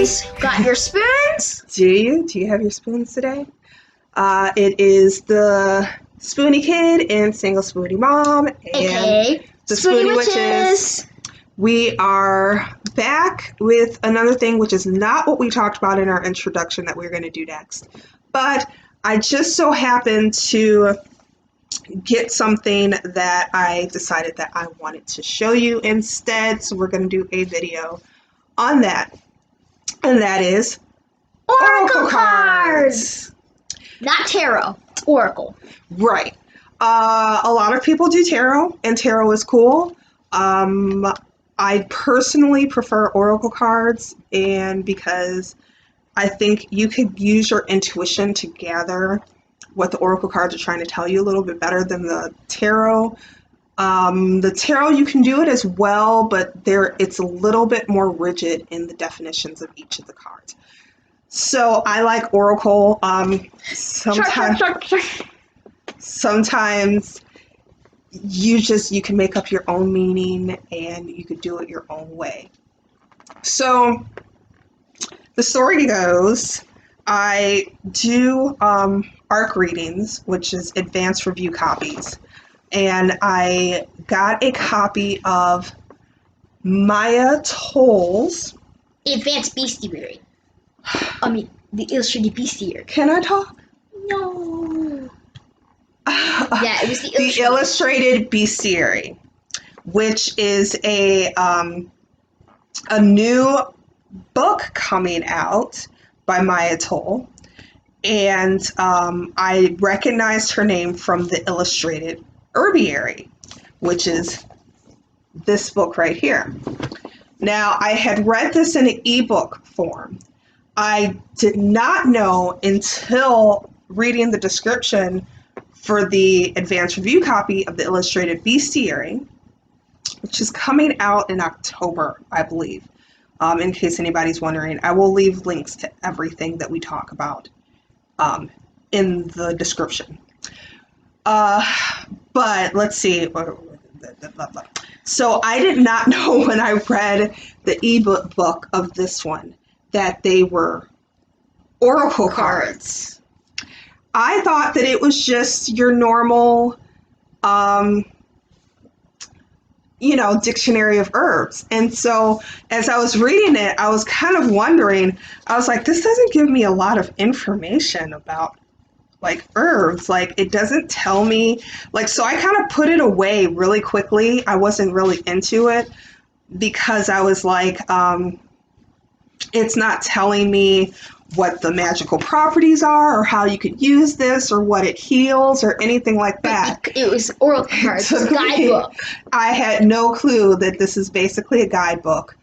guys. Got your spoons? Do you? Do you have your spoons today? It is the Spoony Kid and Single Spoony Mom and AKA the Spoony Witches. We are back with another thing, which is not what we talked about in our introduction that we're going to do next. But I just so happened to get something that I decided that I wanted to show you instead. So we're going to do a video on that. And that is Oracle cards! Not tarot. Oracle. Right. A lot of people do tarot, and tarot is cool. I personally prefer oracle cards, and because I think you could use your intuition to gather what the oracle cards are trying to tell you a little bit better than the tarot. The tarot, you can do it as well, but it's a little bit more rigid in the definitions of each of the cards. So I like oracle. Sometimes you can make up your own meaning and you could do it your own way. So the story goes, I do ARC readings, which is advanced review copies, and I got a copy of Maia Toll's Advanced Bestiary. The Illustrated Bestiary. Can I talk? No. Yeah, it was the Illustrated Bestiary, which is a new book coming out by Maia Toll, and I recognized her name from the Illustrated Herbiary, which is this book right here. Now, I had read this in an ebook form. I did not know until reading the description for the advanced review copy of the Illustrated Bestiary, which is coming out in October, I believe. In case anybody's wondering, I will leave links to everything that we talk about in the description. But let's see. So I did not know when I read the ebook book of this one that they were oracle cards. I thought that it was just your normal, dictionary of herbs. And so as I was reading it, I was kind of wondering, I was like, this doesn't give me a lot of information about herbs. It doesn't tell me, so I kind of put it away really quickly. I wasn't really into it because I was like, it's not telling me what the magical properties are or how you could use this or what it heals or anything like that. It was oracle cards. It's a guidebook. I had no clue that this is basically a guidebook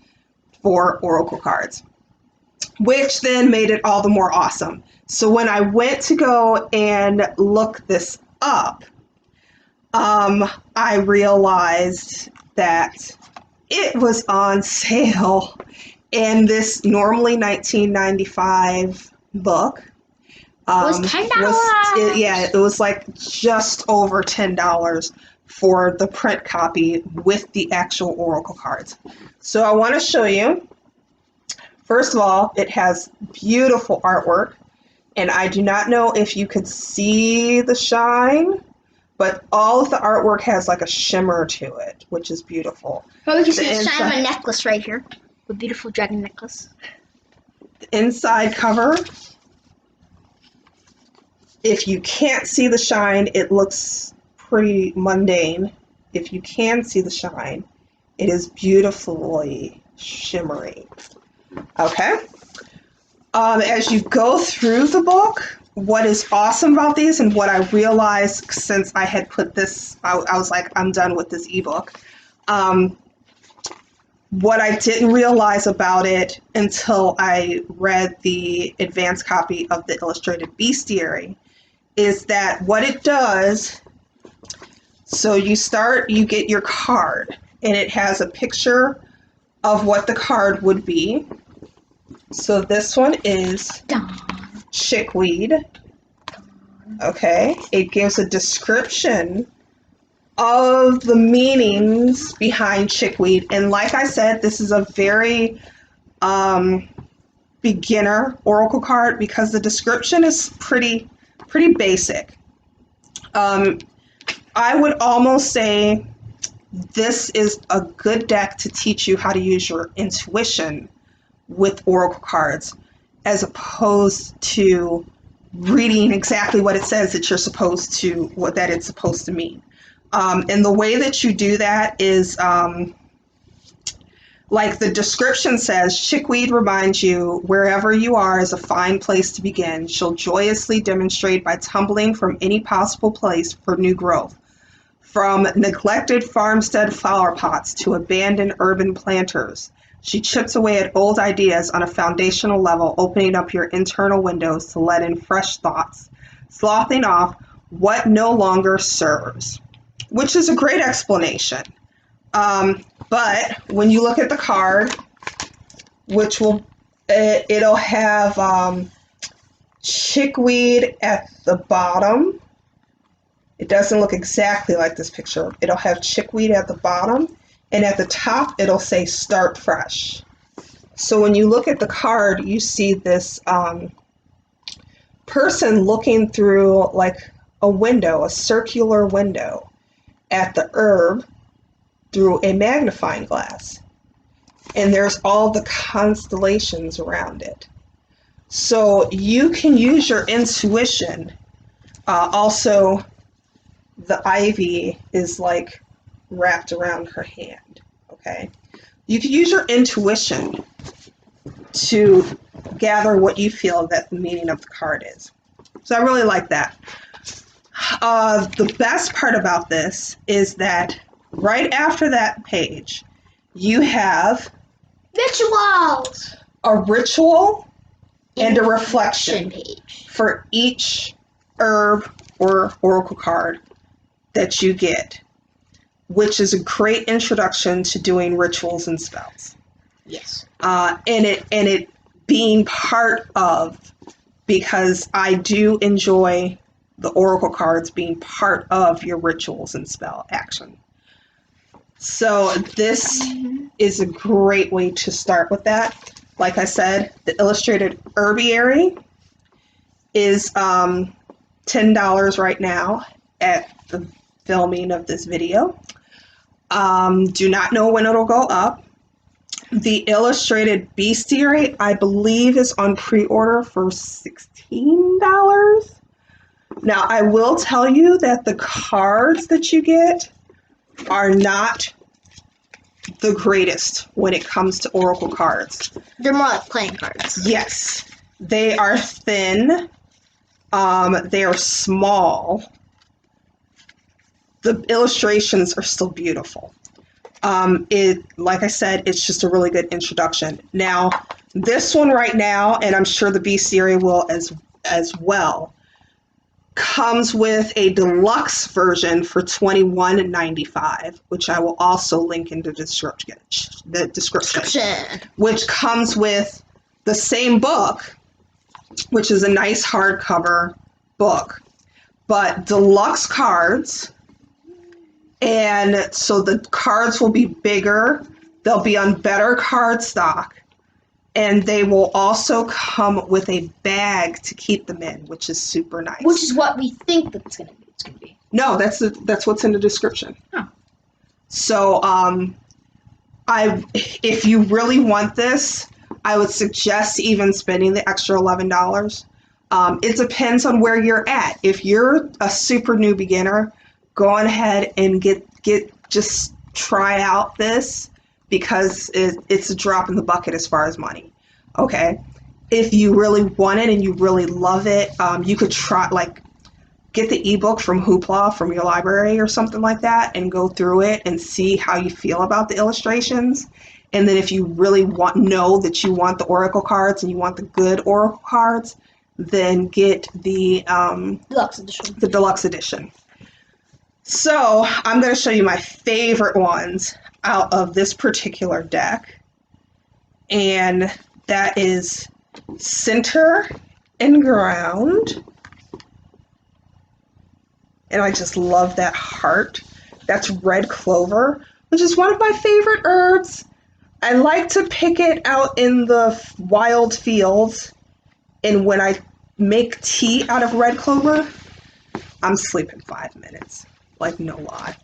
for oracle cards, which then made it all the more awesome. So when I went to go and look this up, I realized that it was on sale in this normally $19.95 book. It was $10. It was just over $10 for the print copy with the actual oracle cards. So I want to show you. First of all, it has beautiful artwork, and I do not know if you could see the shine, but all of the artwork has a shimmer to it, which is beautiful. Well, we can see the shine of my necklace right here. A beautiful dragon necklace. The inside cover, if you can't see the shine, it looks pretty mundane. If you can see the shine, it is beautifully shimmery. Okay? As you go through the book, what is awesome about these and what I realized since I had put this, I was like, I'm done with this ebook. What I didn't realize about it until I read the advanced copy of the Illustrated Bestiary is that what it does, so you get your card, and it has a picture of what the card would be. So this one is chickweed. Okay, it gives a description of the meanings behind chickweed, and like I said, this is a very beginner oracle card because the description is pretty basic. I would almost say this is a good deck to teach you how to use your intuition with oracle cards, as opposed to reading exactly what it says that you're supposed to, what that it's supposed to mean. And the way that you do that is, like the description says, Chickweed reminds you wherever you are is a fine place to begin. She'll joyously demonstrate by tumbling from any possible place for new growth. From neglected farmstead flower pots to abandoned urban planters, she chips away at old ideas on a foundational level, opening up your internal windows to let in fresh thoughts, sloughing off what no longer serves, which is a great explanation. But when you look at the card, which it'll have chickweed at the bottom. It doesn't look exactly like this picture. It'll have chickweed at the bottom, and at the top it'll say start fresh. So when you look at the card, you see this person looking through like a window, a circular window, at the herb through a magnifying glass. And there's all the constellations around it. So you can use your intuition. Also, the ivy is like wrapped around her hand, okay? You can use your intuition to gather what you feel that the meaning of the card is. So I really like that. The best part about this is that right after that page, you have Rituals! a ritual and a reflection page for each herb or oracle card that you get, which is a great introduction to doing rituals and spells. Yes. And it being part of, because I do enjoy the oracle cards being part of your rituals and spell action. So this is a great way to start with that. Like I said, the illustrated herbiary is $10 right now at the filming of this video. Do not know when it'll go up. The illustrated bestiary, I believe, is on pre-order for $16. Now, I will tell you that the cards that you get are not the greatest when it comes to oracle cards. They're more like playing cards. Yes, they are thin. They are small. The illustrations are still beautiful. Like I said, it's just a really good introduction. Now, this one right now, and I'm sure the bestiary will as well, comes with a deluxe version for $21.95, which I will also link in the description. Which comes with the same book, which is a nice hardcover book, but deluxe cards. And so the cards will be bigger, they'll be on better card stock, and they will also come with a bag to keep them in, which is super nice. Which is what we think that it's going to be. No, that's what's in the description. Oh. So if you really want this, I would suggest even spending the extra $11. It depends on where you're at. If you're a super new beginner, go on ahead and just try out this, because it's a drop in the bucket as far as money. Okay, if you really want it and you really love it, you could try, like, get the ebook from Hoopla from your library or something like that and go through it and see how you feel about the illustrations. And then if you really know that you want the oracle cards and you want the good oracle cards, then get the deluxe edition. So I'm going to show you my favorite ones out of this particular deck, and that is Center and Ground. And I just love that heart. That's red clover, which is one of my favorite herbs. I like to pick it out in the wild fields, and when I make tea out of red clover, I'm sleeping 5 minutes. Like, no lie.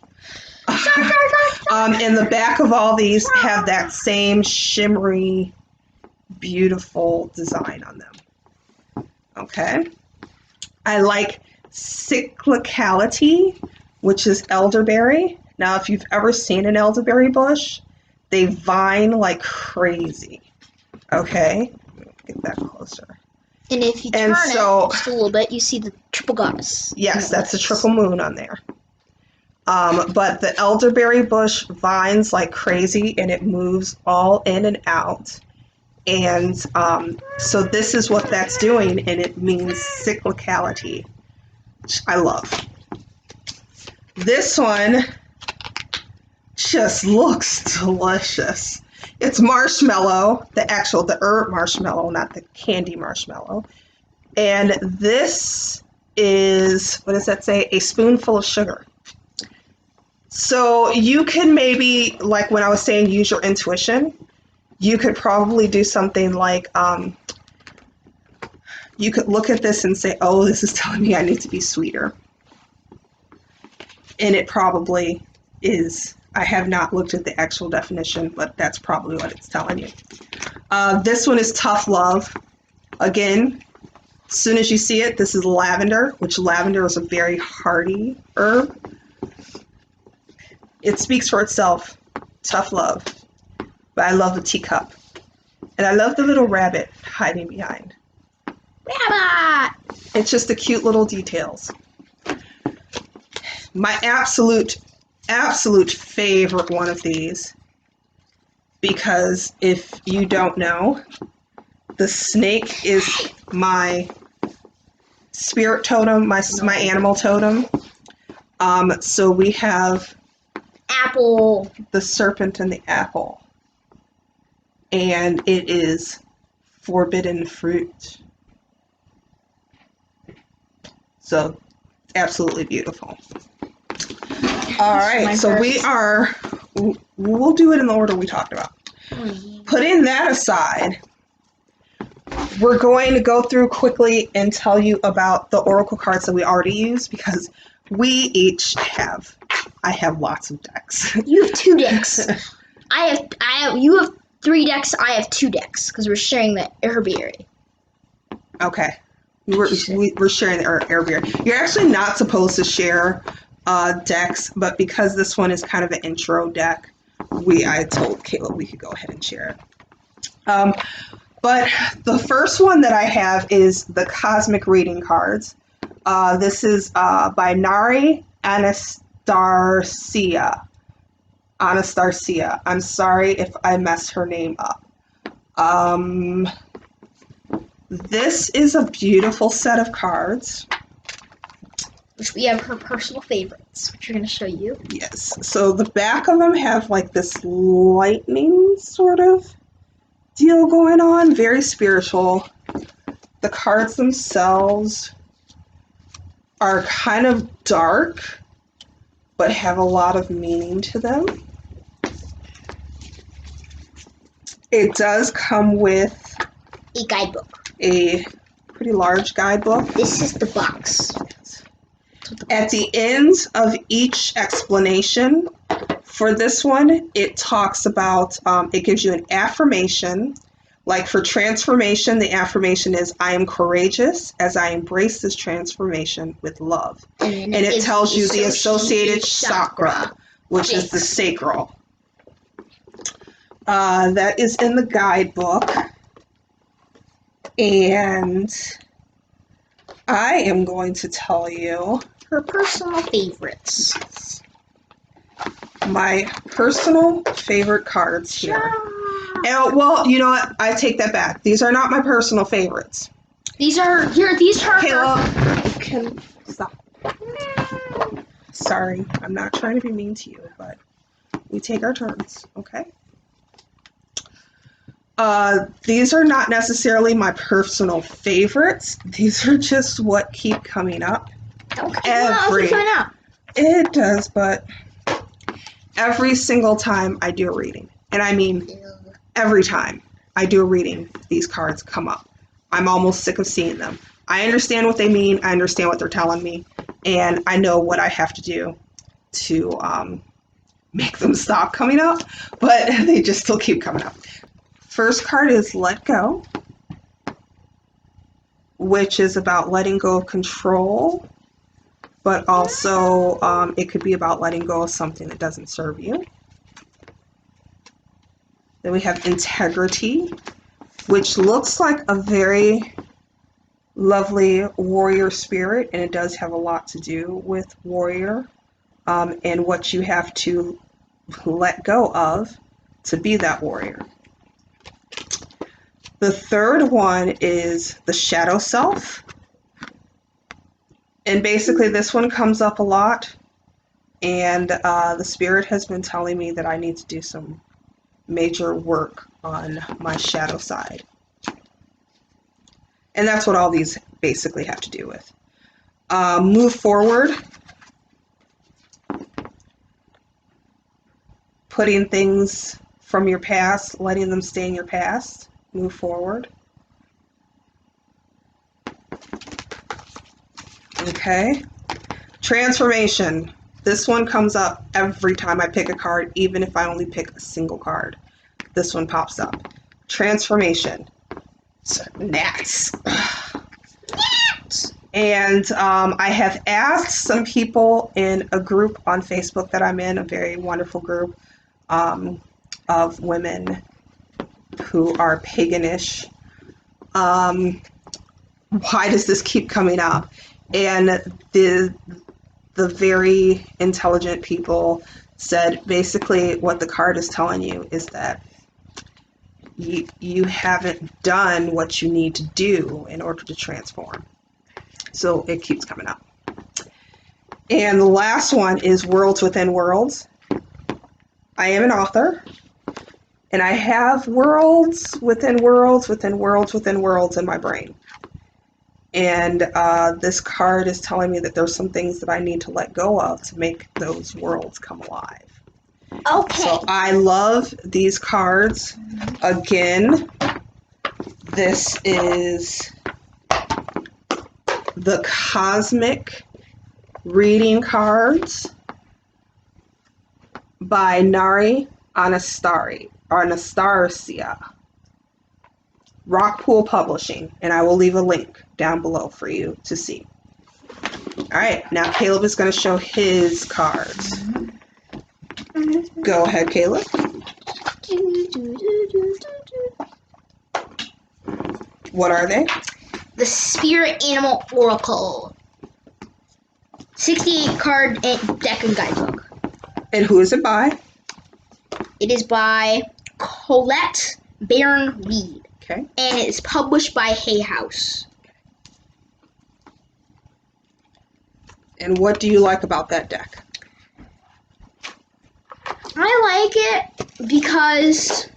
And the back of all these have that same shimmery, beautiful design on them. Okay. I like cyclicality, which is elderberry. Now, if you've ever seen an elderberry bush, they vine like crazy. Okay. Get that closer. And if you turn it just a little bit, you see the triple goddess. Yes, that's a triple moon on there. But the elderberry bush vines like crazy, and it moves all in and out. And so this is what that's doing, and it means cyclicality, which I love. This one just looks delicious. It's marshmallow, the herb marshmallow, not the candy marshmallow. And this is, what does that say? A spoonful of sugar. So you can maybe, like when I was saying, use your intuition. You could probably do something like, you could look at this and say, oh, this is telling me I need to be sweeter. And it probably is. I have not looked at the actual definition, but that's probably what it's telling you. This one is tough love. Again, as soon as you see it, this is lavender, which lavender is a very hardy herb. It speaks for itself. Tough love. But I love the teacup. And I love the little rabbit hiding behind. Rabbit! It's just the cute little details. My absolute favorite one of these, because if you don't know, the snake is my spirit totem, my animal totem. So we have apple, the serpent and the apple, and it is forbidden fruit. So absolutely beautiful. All right, so we'll do it in the order we talked about. Putting that aside, we're going to go through quickly and tell you about the oracle cards that we already used, because we each have, I have lots of decks. You have 2 decks. You have 3 decks, I have 2 decks, because we're sharing the herbiary. Okay. We're sharing the herbiary. You're actually not supposed to share decks, but because this one is kind of an intro deck, I told Kayla we could go ahead and share it. But the first one that I have is the Cosmic Reading cards. This is by Nari Anastasia. I'm sorry if I mess her name up. This is a beautiful set of cards. Which we have her personal favorites, which we're going to show you. Yes. So the back of them have like this lightning sort of deal going on. Very spiritual. The cards themselves are kind of dark, but have a lot of meaning to them. It does come with a guidebook. A pretty large guidebook. This is the box. At the end of each explanation for this one, it talks about, it gives you an affirmation. Like for transformation, the affirmation is, I am courageous as I embrace this transformation with love. And it tells you the associated chakra, which is the sacral. That is in the guidebook. And I am going to tell you her personal favorites. My personal favorite cards here. And, well, you know what? I take that back. These are not my personal favorites. These are Caleb, stop. Sorry, I'm not trying to be mean to you, but we take our turns, okay? These are not necessarily my personal favorites. These are just what keep coming up. It does, but every single time I do a reading, and I mean every time I do a reading, these cards come up. I'm almost sick of seeing them. I understand what they mean. I understand what they're telling me. And I know what I have to do to make them stop coming up. But they just still keep coming up. First card is Let Go, which is about letting go of control. But also it could be about letting go of something that doesn't serve you. Then we have Integrity, which looks like a very lovely warrior spirit, and it does have a lot to do with warrior and what you have to let go of to be that warrior. The third one is the shadow self, and basically this one comes up a lot, and the spirit has been telling me that I need to do some major work on my shadow side. And that's what all these basically have to do with. Move forward. Putting things from your past, letting them stay in your past. Move forward. Okay. Transformation. This one comes up every time I pick a card, even if I only pick a single card. This one pops up. Transformation. So, gnats. And I have asked some people in a group on Facebook that I'm in, a very wonderful group of women who are paganish. Why does this keep coming up? And the very intelligent people said basically what the card is telling you is that you haven't done what you need to do in order to transform. So it keeps coming up. And the last one is Worlds Within Worlds. I am an author, and I have worlds within worlds within worlds within worlds in my brain. And this card is telling me that there's some things that I need to let go of to make those worlds come alive. Okay. So I love these cards. Again, this is the Cosmic Reading Cards by Nari Anastasia, Rockpool Publishing, and I will leave a link down below for you to see. All right, now Caleb is going to show his cards. Go ahead, Caleb. What are they? The Spirit Animal Oracle. 68 card deck and guidebook. And who is it by? It is by Colette Baron Reed. Okay. And it is published by Hay House. And what do you like about that deck? I like it because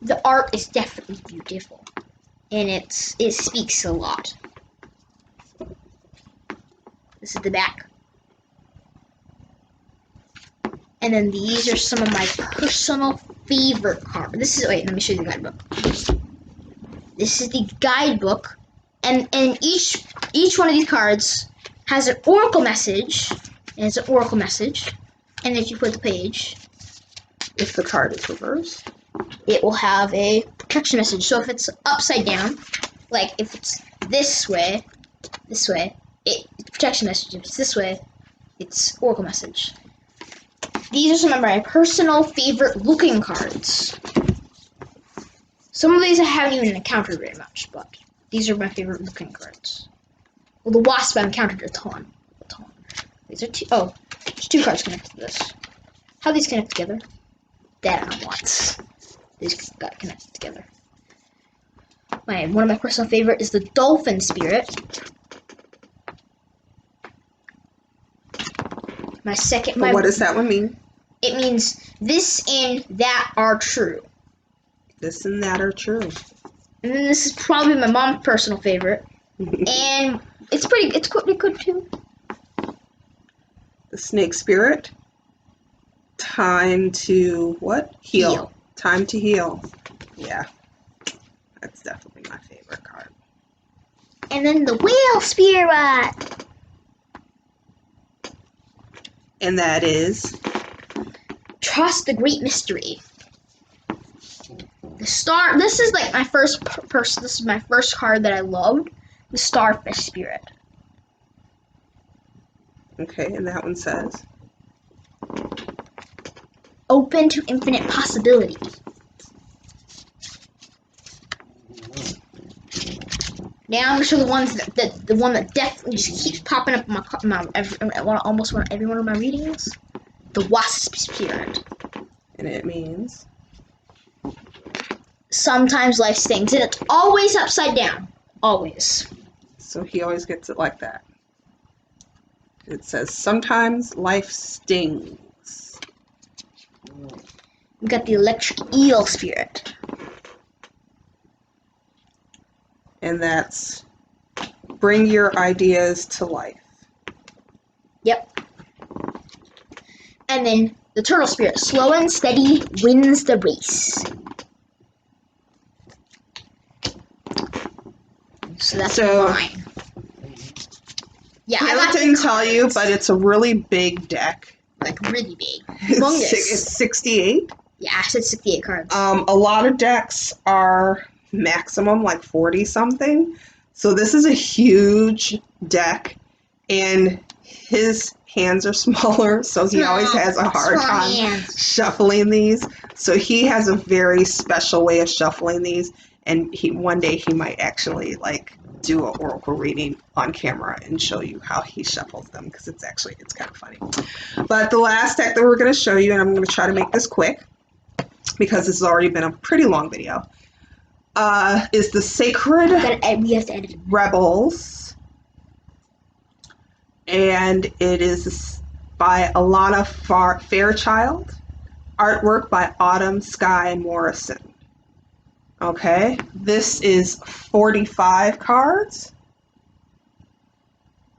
the art is definitely beautiful. And it speaks a lot. This is the back. And then these are some of my personal favorite cards. Let me show you the guidebook. This is the guidebook. And each one of these cards has an oracle message. And it's an oracle message. And if you flip the page, If the card is reversed, it will have a protection message. So if it's upside down, like if it's this way, it's protection message. If it's this way, it's oracle message. These are some of my personal favorite looking cards. Some of these I haven't even encountered very much, but these are my favorite looking cards. Well, the wasp I've encountered a ton. These are two. Oh, there's two cards connected to this. How these connect together? That I don't know what. These got connected together. One of my personal favorite is the Dolphin Spirit. what does that one mean? It means this and that are true. This and that are true. And then this is probably my mom's personal favorite. And it's pretty good too. The Snake Spirit. Time to what? Heal. Time to heal. Yeah, that's definitely my favorite card. And then the whale spirit. And that is Trust the great mystery. The star. This is like my first person. This is my first card that I loved. The starfish spirit. okay, and that one says Open to infinite possibility. Now I'm gonna show the ones that the one that definitely just keeps popping up in almost every one of my readings. The wasp spirit. and it means Sometimes life stings, and it's always upside down. Always. so he always gets it like that. It says sometimes life stings. We got the electric eel spirit. And that's bring your ideas to life. Yep. And then the turtle spirit. Slow and steady wins the race. So that's mine. Yeah, I got didn't tell you, but it's a really big deck. like really big. It's Humongous. it's 68. Yeah, I said 68 cards. A lot of decks are maximum like 40 something. So this is a huge deck, and his hands are smaller, so he always has a hard Small time hands. shuffling these. So he has a very special way of shuffling these, and one day he might actually like do an oracle reading on camera and show you how he shuffles them, because it's kind of funny. But the last deck that we're going to show you, and I'm going to try to make this quick because this has already been a pretty long video, is the Sacred We have to edit it. Rebels, and it is by Alana Fairchild, artwork by Autumn Sky Morrison. Okay, this is 45 cards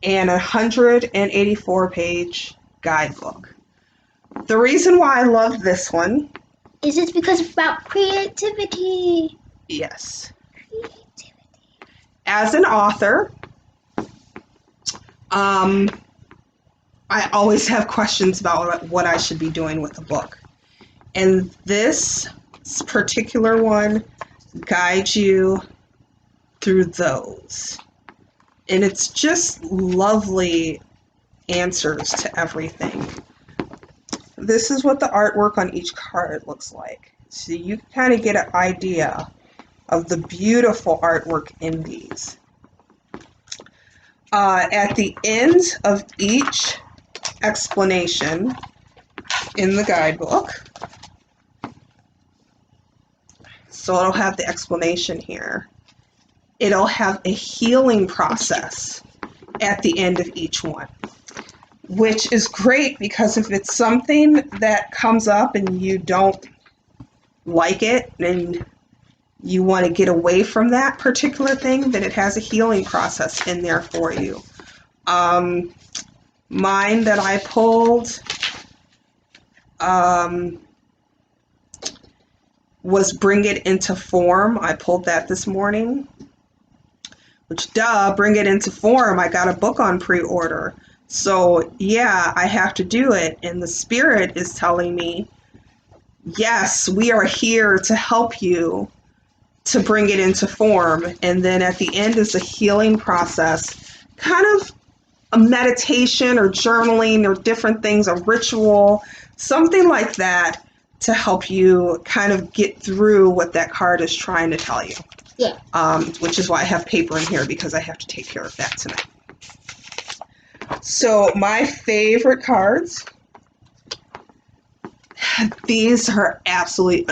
and a 184-page guidebook. The reason why I love this one, Is it because it's about creativity? yes, Creativity. as an author, I always have questions about what I should be doing with a book. And this particular one guides you through those. And it's just lovely answers to everything. This is what the artwork on each card looks like. So you can kind of get an idea of the beautiful artwork in these. At the end of each explanation in the guidebook, so it'll have the explanation here, it'll have a healing process at the end of each one, which is great because if it's something that comes up and you don't like it and you want to get away from that particular thing, then it has a healing process in there for you. Mine that I pulled was Bring It Into Form. I pulled that this morning. Which, Bring It Into Form. I got a book on pre-order. So, yeah, I have to do it. And the Spirit is telling me, yes, we are here to help you to bring it into form. And then at the end is a healing process, kind of a meditation or journaling or different things, a ritual, something like that to help you kind of get through what that card is trying to tell you. Yeah. Which is why I have paper in here, because I have to take care of that tonight. So my favorite cards, these are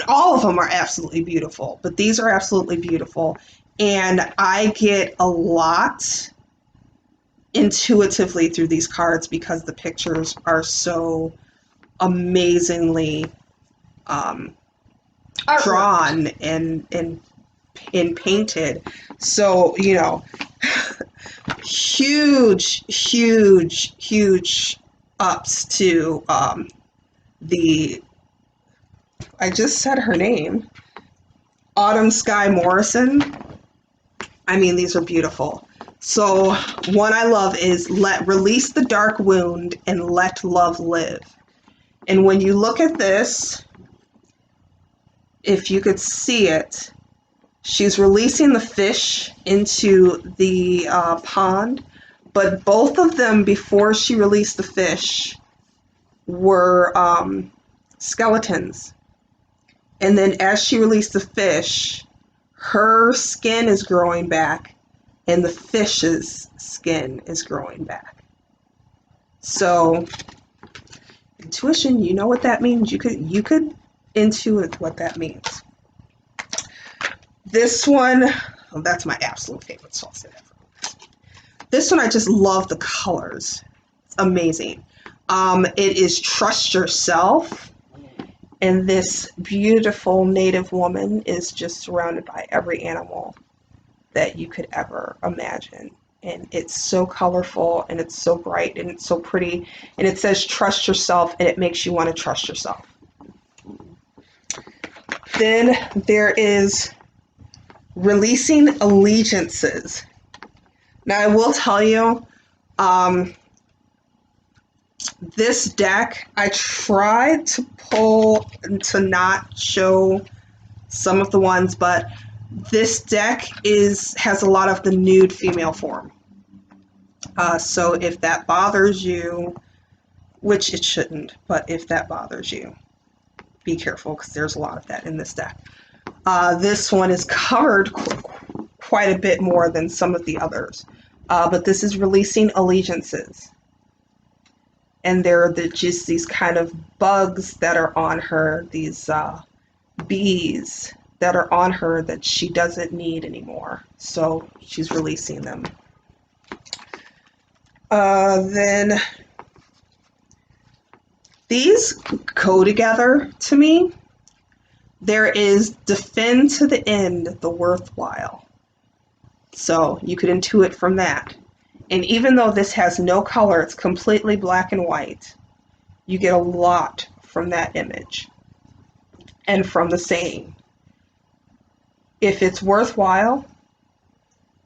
all of them are absolutely beautiful, but these are absolutely beautiful. And I get a lot intuitively through these cards because the pictures are so amazingly drawn and painted. So, huge ups to the I just said her name. Autumn Sky Morrison. I mean, these are beautiful. So one I love is release the dark wound and let love live. And when you look at this, if you could see it, she's releasing the fish into the pond, but both of them, before she released the fish, were skeletons. And then as she released the fish, her skin is growing back and the fish's skin is growing back. So intuition, you know what that means. You could intuit what that means. This one, oh, that's my absolute favorite, so I'll say that for this one. I just love the colors. It's amazing. It is Trust Yourself, and this beautiful native woman is just surrounded by every animal that you could ever imagine. And it's so colorful, and it's so bright, and it's so pretty, and it says trust yourself, and it makes you want to trust yourself. Then there is releasing allegiances. Now I will tell you, this deck, I tried to pull to not show some of the ones, but this deck has a lot of the nude female form. So if that bothers you, which it shouldn't, but if that bothers you, be careful, because there's a lot of that in this deck. This one is covered quite a bit more than some of the others, but this is releasing allegiances. And they're just these kind of bugs that are on her, these bees that are on her that she doesn't need anymore. So she's releasing them. Then these go together to me. There is defend to the end the worthwhile. So you could intuit from that. And even though this has no color, it's completely black and white, you get a lot from that image and from the saying. If it's worthwhile,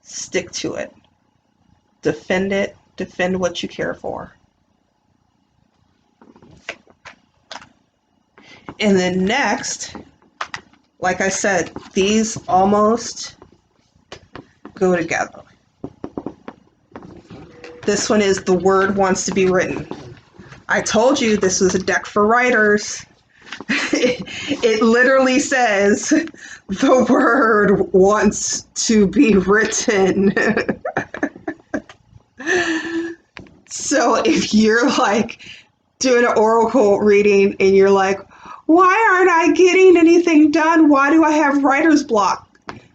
stick to it. Defend it. Defend what you care for. And then next, like I said, these almost go together. This one is the word wants to be written. I told you this was a deck for writers. It literally says the word wants to be written. So if you're like doing an oracle reading and you're like, why aren't I getting anything done? Why do I have writer's block?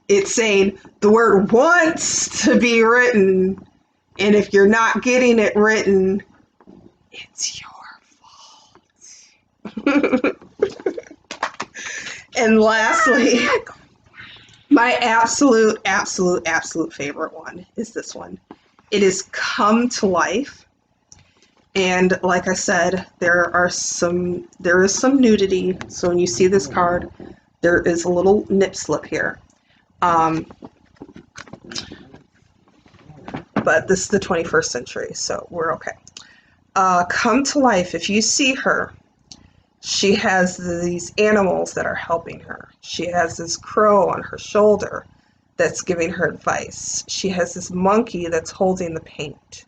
It's saying the word wants to be written. And if you're not getting it written, it's your fault. And lastly, my absolute favorite one is this one. It is Come to Life. And like I said, there is some nudity. So when you see this card, there is a little nip slip here. But this is the 21st century, so we're okay. Come to Life. If you see her, she has these animals that are helping her. She has this crow on her shoulder that's giving her advice. She has this monkey that's holding the paint.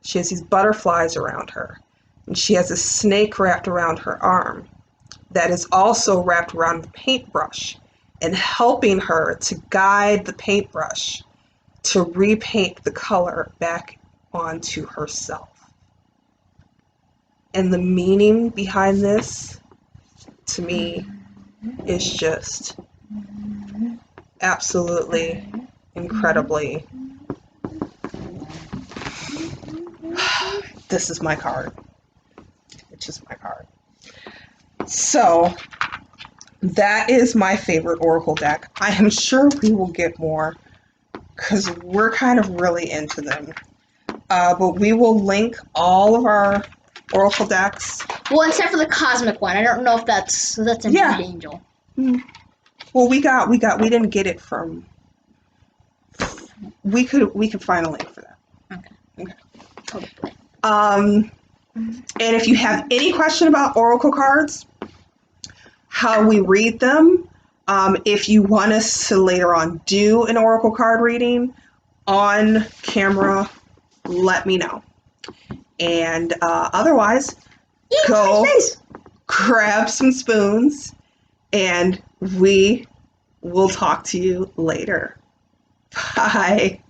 She has these butterflies around her. And she has a snake wrapped around her arm that is also wrapped around the paintbrush and helping her to guide the paintbrush to repaint the color back onto herself. And the meaning behind this, to me, is just absolutely incredibly. This is my card. It's just my card. So that is my favorite oracle deck. I am sure we will get more because we're kind of really into them. But we will link all of our Oracle decks. Well, except for the cosmic one. I don't know if that's an Yeah. angel. Well, we didn't get it from. We could find a link for that. Okay. Hopefully. And if you have any question about Oracle cards, how we read them, if you want us to later on do an Oracle card reading on camera, let me know. And otherwise, go grab some spoons, and we will talk to you later. Bye.